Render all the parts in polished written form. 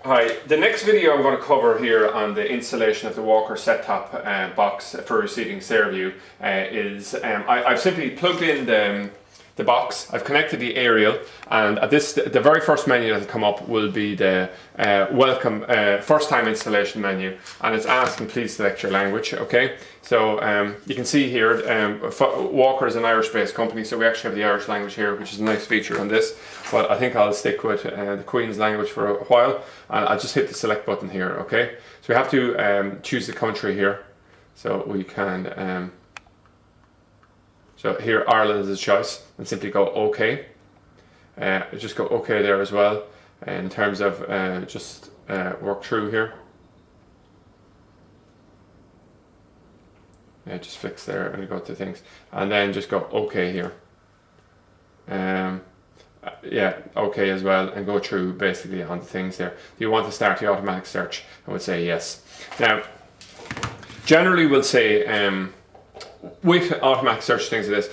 Hi, the next video I'm going to cover here on the installation of the Walker set-top box for receiving Saorview is I've simply plugged in the box, I've connected the aerial, and at the very first menu that will come up will be the welcome first time installation menu, and it's asking please select your language. Okay, so you can see here Walker is an Irish based company, so we actually have the Irish language here, which is a nice feature on this, but I think I'll stick with the Queen's language for a while, and I'll just hit the select button here. Okay, so we have to choose the country here, so we can so here Ireland is a choice, and simply go OK. Just go OK there as well, in terms of just work through here. Just fix there and go to things, and then just go OK here. Yeah, OK as well, and go through basically on the things there. Do you want to start the automatic search? I would say yes. Now, generally we'll say with automatic search things like this,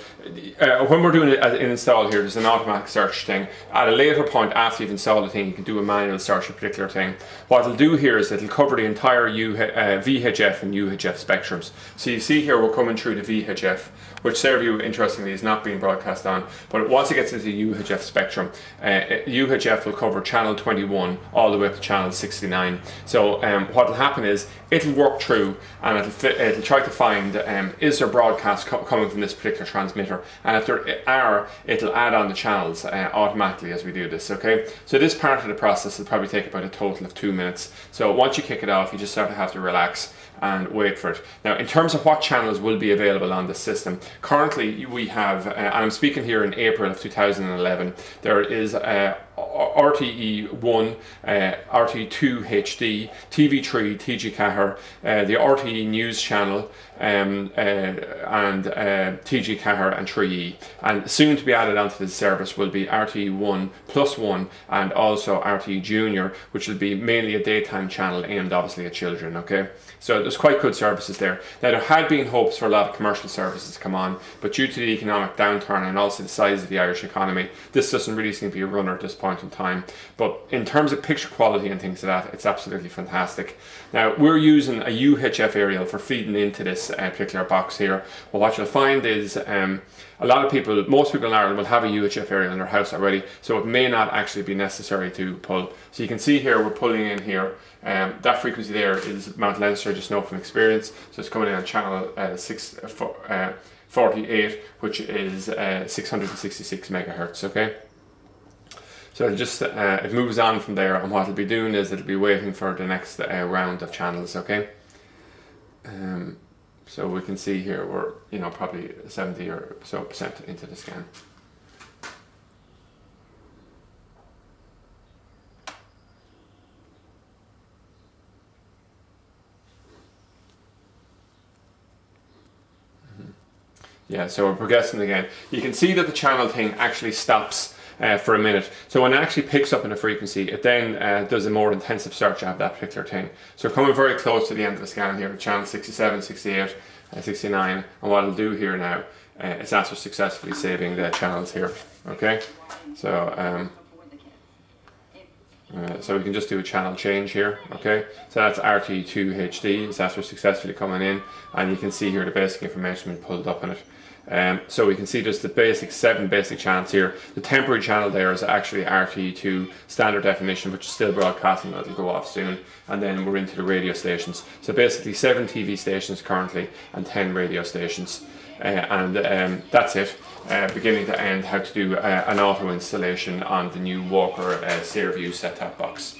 when we're doing it as an install here, there's an automatic search thing. At a later point after you've installed the thing, you can do a manual search of a particular thing. What it'll do here is it'll cover the entire VHF and UHF spectrums. So you see here we're coming through the VHF, which Saorview interestingly is not being broadcast on, but once it gets into the UHF spectrum, UHF will cover channel 21 all the way up to channel 69. So what will happen is it'll work through and it'll try to find is there broadcast coming from this particular transmitter, and if there are, it'll add on the channels automatically as we do this. Okay, so this part of the process will probably take about a total of 2 minutes. So once you kick it off, you just sort of have to relax and wait for it. Now, in terms of what channels will be available on this system, currently we have, and I'm speaking here in April of 2011, there is RTE1, RTE2 HD, TV3, TG Cahir, the RTE News channel, and TG Cahir and 3E. And soon to be added onto the service will be RTE1 plus 1 and also RTE Junior, which will be mainly a daytime channel aimed obviously at children. Okay, so there's quite good services there. Now, there had been hopes for a lot of commercial services to come on, but due to the economic downturn and also the size of the Irish economy, this doesn't really seem to be a runner at this point in time. But in terms of picture quality and things like that, it's absolutely fantastic. Now, we're using a UHF aerial for feeding into this particular box here. Well, what you'll find is most people in Ireland will have a UHF aerial in their house already, so it may not actually be necessary to pull. So you can see here we're pulling in here. That frequency there is Mount Leinster, just know from experience. So it's coming in on channel 648, which is 666 megahertz. Okay. So it'll just it moves on from there, and what it'll be doing is it'll be waiting for the next round of channels. Okay. So we can see here we're probably 70 or so % into the scan. Yeah, so we're progressing again. You can see that the channel thing actually stops for a minute. So when it actually picks up in a frequency, it then does a more intensive search of that particular thing. So we're coming very close to the end of the scan here, channel 67, 68, 69, and what it'll do here now is after successfully saving the channels here. Okay, so so we can just do a channel change here. Okay, so that's RT2 HD, it's after successfully coming in, and you can see here the basic information being pulled up in it. So we can see just the 7 basic channels here. The temporary channel there is actually RT2 standard definition, which is still broadcasting. That'll go off soon, and then we're into the radio stations. So basically 7 TV stations currently and 10 radio stations, and that's it, beginning to end, how to do an auto installation on the new Walker Saorview set-top box.